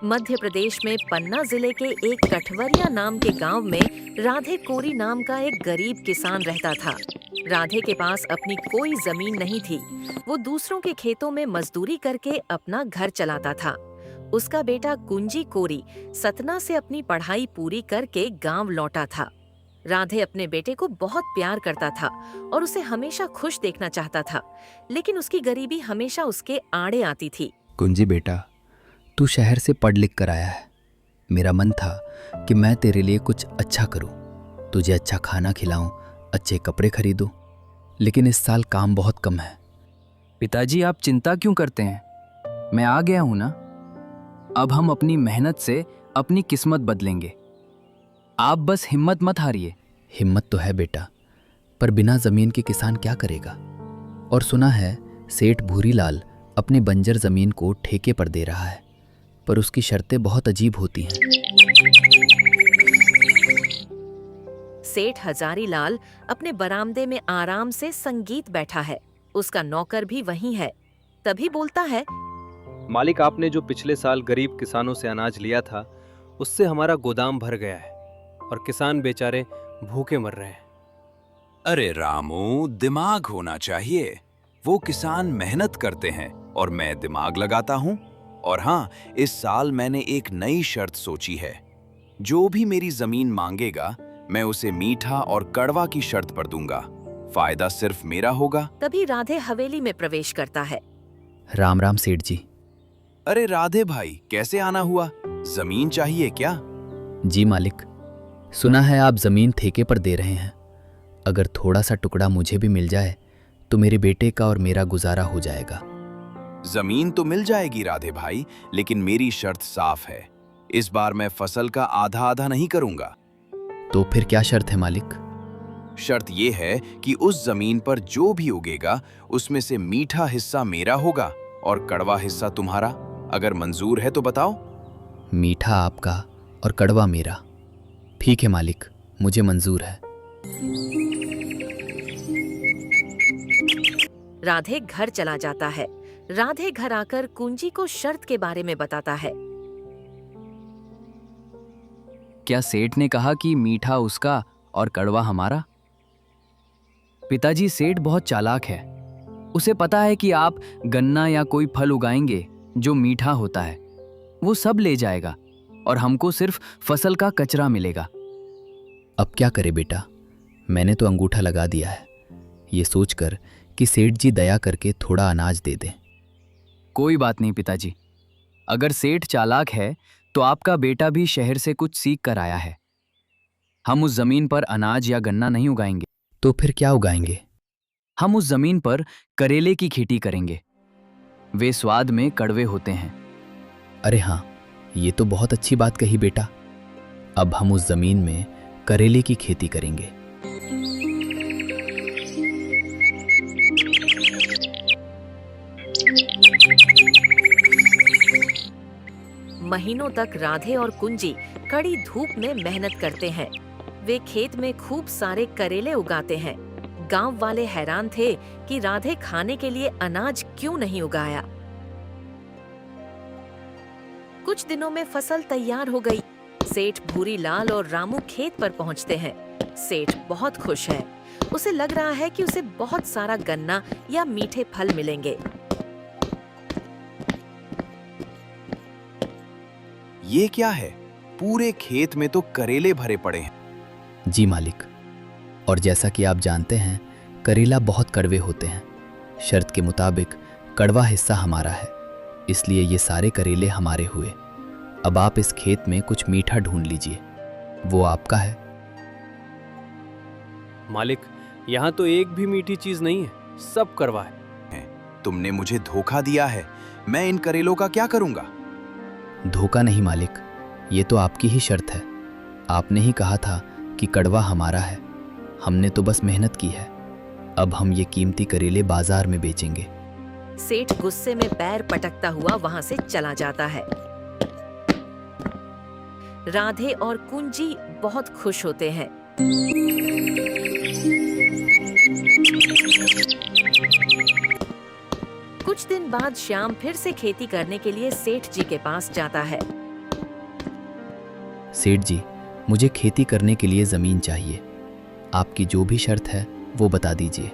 मध्य प्रदेश में पन्ना जिले के एक कठवरिया नाम के गांव में राधे कोरी नाम का एक गरीब किसान रहता था। राधे के पास अपनी कोई जमीन नहीं थी। वो दूसरों के खेतों में मजदूरी करके अपना घर चलाता था। उसका बेटा कुंजी कोरी सतना से अपनी पढ़ाई पूरी करके गांव लौटा था। राधे अपने बेटे को बहुत प्यार करता था और उसे हमेशा खुश देखना चाहता था, लेकिन उसकी गरीबी हमेशा उसके आड़े आती थी। कुंजी बेटा, तू शहर से पढ़ लिख कर आया है। मेरा मन था कि मैं तेरे लिए कुछ अच्छा करूं, तुझे अच्छा खाना खिलाऊं, अच्छे कपड़े खरीदूं, लेकिन इस साल काम बहुत कम है। पिताजी, आप चिंता क्यों करते हैं? मैं आ गया हूं ना। अब हम अपनी मेहनत से अपनी किस्मत बदलेंगे। आप बस हिम्मत मत हारिए। हिम्मत तो है बेटा, पर बिना जमीन के किसान क्या करेगा? और सुना है सेठ भूरीलाल अपनी बंजर जमीन को ठेके पर दे रहा है, पर उसकी शर्तें बहुत अजीब होती हैं। सेठ हजारीलाल अपने बरामदे में आराम से संगीत बैठा है। उसका नौकर भी वहीं है। तभी बोलता है, मालिक, आपने जो पिछले साल गरीब किसानों से अनाज लिया था, उससे हमारा गोदाम भर गया है और किसान बेचारे भूखे मर रहे हैं। अरे रामू, दिमाग होना चाहिए। वो किसान मेहनत करते हैं और मैं दिमाग लगाता हूं। और हाँ, इस साल मैंने एक नई शर्त सोची है। जो भी मेरी जमीन मांगेगा, मैं उसे मीठा और कड़वा की शर्त पर दूंगा। फायदा सिर्फ मेरा होगा। तभी राधे हवेली में प्रवेश करता है। राम राम सेठ जी। अरे राधे भाई, कैसे आना हुआ? जमीन चाहिए क्या? जी मालिक, सुना है आप जमीन ठेके पर दे रहे हैं। अगर थोड़ा सा टुकड़ा मुझे भी मिल जाए तो मेरे बेटे का और मेरा गुजारा हो जाएगा। जमीन तो मिल जाएगी राधे भाई, लेकिन मेरी शर्त साफ है। इस बार मैं फसल का आधा आधा नहीं करूंगा। तो फिर क्या शर्त है मालिक? शर्त यह है कि उस जमीन पर जो भी उगेगा, उसमें से मीठा हिस्सा मेरा होगा और कड़वा हिस्सा तुम्हारा। अगर मंजूर है तो बताओ। मीठा आपका और कड़वा मेरा। ठीक है मालिक, मुझे मंजूर है। राधे घर चला जाता है। राधे घर आकर कुंजी को शर्त के बारे में बताता है। क्या सेठ ने कहा कि मीठा उसका और कड़वा हमारा? पिताजी, सेठ बहुत चालाक है। उसे पता है कि आप गन्ना या कोई फल उगाएंगे जो मीठा होता है, वो सब ले जाएगा और हमको सिर्फ फसल का कचरा मिलेगा। अब क्या करे बेटा, मैंने तो अंगूठा लगा दिया है, ये सोचकर कि सेठ जी दया करके थोड़ा अनाज दे दें। कोई बात नहीं पिताजी, अगर सेठ चालाक है तो आपका बेटा भी शहर से कुछ सीख कर आया है। हम उस जमीन पर अनाज या गन्ना नहीं उगाएंगे। तो फिर क्या उगाएंगे? हम उस जमीन पर करेले की खेती करेंगे। वे स्वाद में कड़वे होते हैं। अरे हाँ, ये तो बहुत अच्छी बात कही बेटा। अब हम उस जमीन में करेले की खेती करेंगे। महीनों तक राधे और कुंजी कड़ी धूप में मेहनत करते हैं। वे खेत में खूब सारे करेले उगाते हैं। गांव वाले हैरान थे कि राधे खाने के लिए अनाज क्यों नहीं उगाया। कुछ दिनों में फसल तैयार हो गई। सेठ भूरीलाल और रामू खेत पर पहुंचते हैं। सेठ बहुत खुश है। उसे लग रहा है कि उसे बहुत सारा गन्ना या मीठे फल मिलेंगे। ये क्या है? पूरे खेत में तो करेले भरे पड़े हैं। जी मालिक, और जैसा कि आप जानते हैं, करेला बहुत कड़वे होते हैं। शर्त के मुताबिक कड़वा हिस्सा हमारा है, इसलिए ये सारे करेले हमारे हुए। अब आप इस खेत में कुछ मीठा ढूंढ लीजिए, वो आपका है। मालिक, यहाँ तो एक भी मीठी चीज नहीं है, सब कड़वा है। तुमने मुझे धोखा दिया है। मैं इन करेलों का क्या करूंगा? धोखा नहीं मालिक, ये तो आपकी ही शर्त है। आपने ही कहा था कि कड़वा हमारा है। हमने तो बस मेहनत की है। अब हम ये कीमती करेले बाजार में बेचेंगे। सेठ गुस्से में पैर पटकता हुआ वहां से चला जाता है। राधे और कुंजी बहुत खुश होते हैं। कुछ दिन दिन बाद श्याम फिर से खेती करने के लिए सेठ जी के पास जाता है। सेठ जी, मुझे खेती करने के लिए ज़मीन चाहिए। आपकी जो भी शर्त है वो बता दीजिए।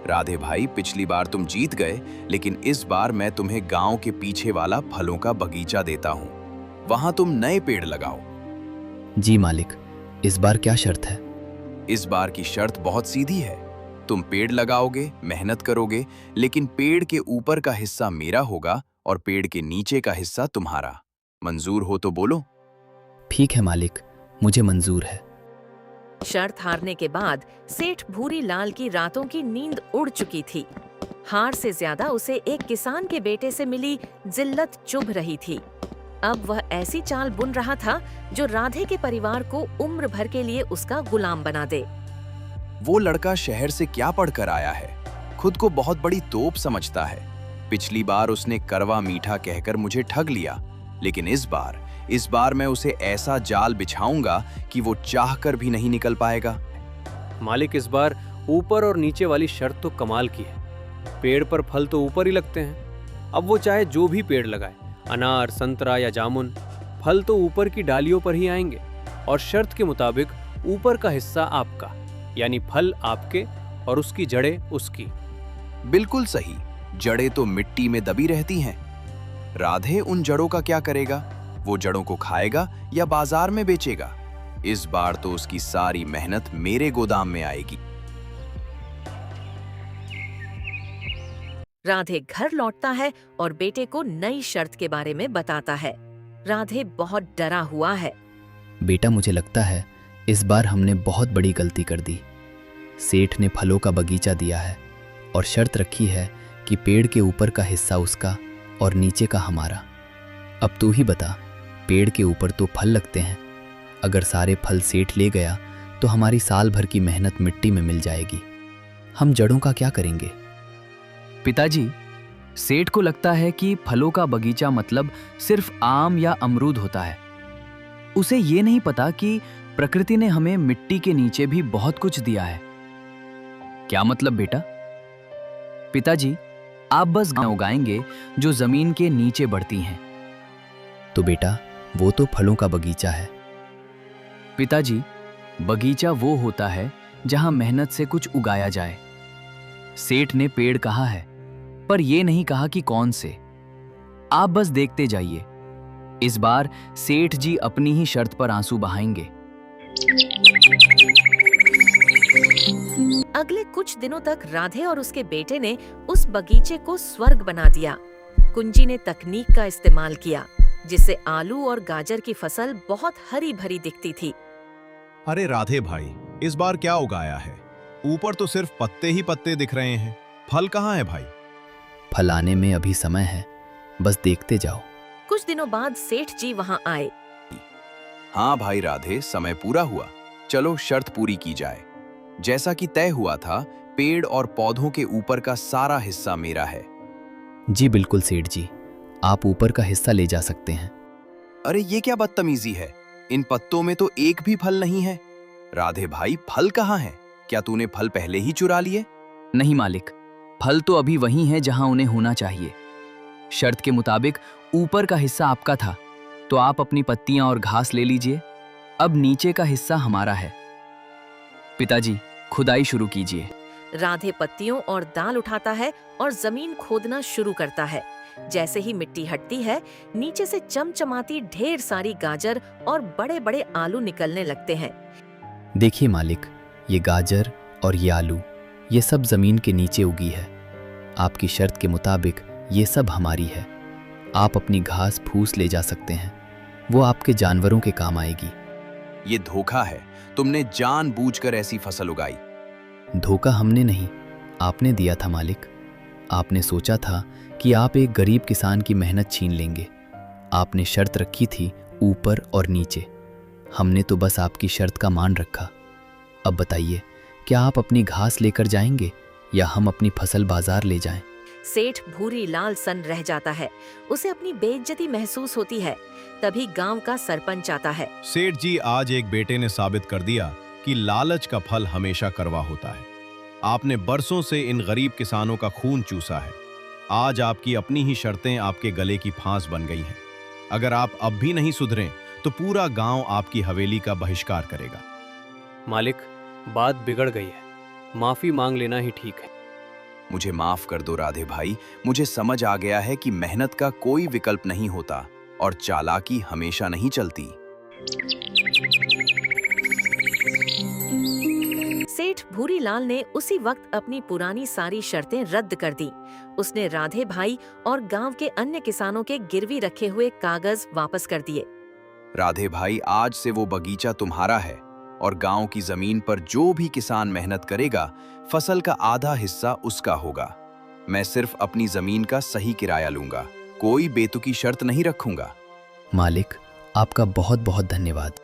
राधे भाई, पिछली बार तुम जीत गए, लेकिन इस बार मैं तुम्हें गांव के पीछे वाला फलों का बगीचा देता हूँ। वहां तुम नए पेड़ लगाओ। जी मालिक, इस बार क्या शर्त है? इस बार की शर्त बहुत सीधी है। तुम पेड़ लगाओगे, मेहनत करोगे, लेकिन पेड़ के ऊपर का हिस्सा मेरा होगा और पेड़ के नीचे का हिस्सा तुम्हारा। मंजूर हो तो बोलो। ठीक है मालिक, मुझे मंजूर है। शर्त हारने के बाद सेठ भूरी लाल की रातों की नींद उड़ चुकी थी। हार से ज्यादा उसे एक किसान के बेटे से मिली जिल्लत चुभ रही थी। अब वह ऐसी चाल बुन रहा था जो राधे के परिवार को उम्र भर के लिए उसका गुलाम बना दे। वो लड़का शहर से क्या पढ़कर आया है? खुद को बहुत बड़ी तोप समझता है। पिछली बार उसने कड़वा मीठा कहकर मुझे ठग लिया, लेकिन इस बार मैं उसे ऐसा जाल बिछाऊंगा कि वो चाहकर भी नहीं निकल पाएगा। मालिक, इस बार ऊपर और नीचे वाली शर्त तो कमाल की है। पेड़ पर फल तो ऊपर ही लगते हैं। अब वो चाहे जो भी पेड़ लगाए, अनार, संतरा या जामुन, फल तो ऊपर की डालियों पर ही आएंगे। और शर्त के मुताबिक ऊपर का हिस्सा आपका, यानी फल आपके और उसकी जड़ें उसकी। बिल्कुल सही। जड़ें तो मिट्टी में दबी रहती हैं। राधे उन जड़ों का क्या करेगा? वो जड़ों को खाएगा या बाजार में बेचेगा? इस बार तो उसकी सारी मेहनत मेरे गोदाम में आएगी। राधे घर लौटता है और बेटे को नई शर्त के बारे में बताता है। राधे बहुत डरा हुआ है। बेटा, मुझे लगता है इस बार हमने बहुत बड़ी गलती कर दी। सेठ ने फलों का बगीचा दिया है और शर्त रखी है कि पेड़ के ऊपर का हिस्सा उसका और नीचे का हमारा। अब तू ही बता, पेड़ के ऊपर तो फल लगते हैं। अगर सारे फल सेठ ले गया तो हमारी साल भर की मेहनत मिट्टी में मिल जाएगी। हम जड़ों का क्या करेंगे? पिताजी, सेठ को लगता है कि फलों का बगीचा मतलब सिर्फ आम या अमरूद होता है। उसे ये नहीं पता कि प्रकृति ने हमें मिट्टी के नीचे भी बहुत कुछ दिया है। क्या मतलब बेटा? पिताजी, आप बस गांव उगाएंगे जो जमीन के नीचे बढ़ती हैं। तो बेटा, वो तो फलों का बगीचा है। पिताजी, बगीचा वो होता है जहां मेहनत से कुछ उगाया जाए। सेठ ने पेड़ कहा है, पर यह नहीं कहा कि कौन से। आप बस देखते जाइए। इस बार सेठ जी अपनी ही शर्त पर आंसू बहाएंगे। अगले कुछ दिनों तक राधे और उसके बेटे ने उस बगीचे को स्वर्ग बना दिया। कुंजी ने तकनीक का इस्तेमाल किया, जिससे आलू और गाजर की फसल बहुत हरी भरी दिखती थी। अरे राधे भाई, इस बार क्या उगाया है? ऊपर तो सिर्फ पत्ते ही पत्ते दिख रहे हैं। फल कहाँ है भाई? फल आने में अभी समय है, बस देखते जाओ। कुछ दिनों बाद सेठ जी वहां आए। हाँ भाई राधे, समय पूरा हुआ। चलो शर्त पूरी की जाए। जैसा कि तय हुआ था, पेड़ और पौधों के ऊपर का सारा हिस्सा मेरा है। जी बिल्कुल सेठ जी, आप ऊपर का हिस्सा ले जा सकते हैं। अरे ये क्या बदतमीजी है? इन पत्तों में तो एक भी फल नहीं है। राधे भाई, फल कहाँ हैं? क्या तूने फल पहले ही चुरा लिए? नहीं मालिक, फल तो अभी वही हैं जहां उन्हें होना चाहिए। शर्त के मुताबिक ऊपर का हिस्सा आपका था, तो आप अपनी पत्तियां और घास ले लीजिए। अब नीचे का हिस्सा हमारा है। पिताजी, खुदाई शुरू कीजिए। राधे पत्तियों और दाल उठाता है और जमीन खोदना शुरू करता है। जैसे ही मिट्टी हटती है, नीचे से चमचमाती ढेर सारी गाजर और बड़े बड़े आलू निकलने लगते हैं। देखिए मालिक, ये गाजर और ये आलू, ये सब जमीन के नीचे उगी है। आपकी शर्त के मुताबिक ये सब हमारी है। आप अपनी घास फूस ले जा सकते हैं, वो आपके जानवरों के काम आएगी। ये धोखा है। तुमने जानबूझकर ऐसी फसल उगाई। धोखा हमने नहीं, आपने दिया था मालिक। आपने सोचा था कि आप एक गरीब किसान की मेहनत छीन लेंगे। आपने शर्त रखी थी ऊपर और नीचे। हमने तो बस आपकी शर्त का मान रखा। अब बताइए, क्या आप अपनी घास लेकर जाएंगे या हम अपनी फसल बाजार ले जाएं? सेठ भूरी लाल सन रह जाता है। उसे अपनी बेइज्जती महसूस होती है। तभी गांव का सरपंच आता है। सेठ जी, आज एक बेटे ने साबित कर दिया कि लालच का फल हमेशा कड़वा होता है। आपने बरसों से इन गरीब किसानों का खून चूसा है। आज आपकी अपनी ही शर्तें आपके गले की फांस बन गई हैं। अगर आप अब भी नहीं सुधरें तो पूरा गांव आपकी हवेली का बहिष्कार करेगा। मालिक, बात बिगड़ गई है, माफी मांग लेना ही ठीक है। मुझे माफ कर दो राधे भाई, मुझे समझ आ गया है कि मेहनत का कोई विकल्प नहीं होता और चालाकी हमेशा नहीं चलती। सेठ भूरीलाल ने उसी वक्त अपनी पुरानी सारी शर्तें रद्द कर दी। उसने राधे भाई और गांव के अन्य किसानों के गिरवी रखे हुए कागज वापस कर दिए। राधे भाई, आज से वो बगीचा तुम्हारा है और गांव की जमीन पर जो भी किसान मेहनत करेगा, फसल का आधा हिस्सा उसका होगा। मैं सिर्फ अपनी जमीन का सही किराया लूंगा, कोई बेतुकी शर्त नहीं रखूंगा। मालिक, आपका बहुत बहुत धन्यवाद।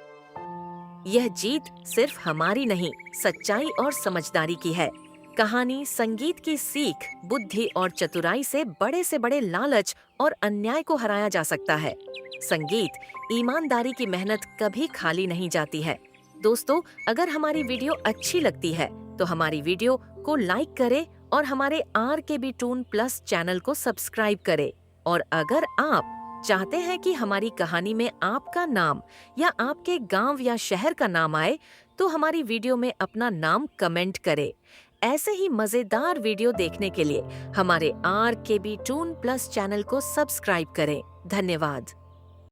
यह जीत सिर्फ हमारी नहीं, सच्चाई और समझदारी की है। कहानी संगीत की सीख, बुद्धि और चतुराई से बड़े लालच और अन्याय को हराया जा सकता है। संगीत, ईमानदारी की मेहनत कभी खाली नहीं जाती है। दोस्तों, अगर हमारी वीडियो अच्छी लगती है तो हमारी वीडियो को लाइक करें और हमारे RKB टून प्लस चैनल को सब्सक्राइब करें। और अगर आप चाहते हैं कि हमारी कहानी में आपका नाम या आपके गांव या शहर का नाम आए, तो हमारी वीडियो में अपना नाम कमेंट करें। ऐसे ही मजेदार वीडियो देखने के लिए हमारे RKB टून प्लस चैनल को सब्सक्राइब करें। धन्यवाद।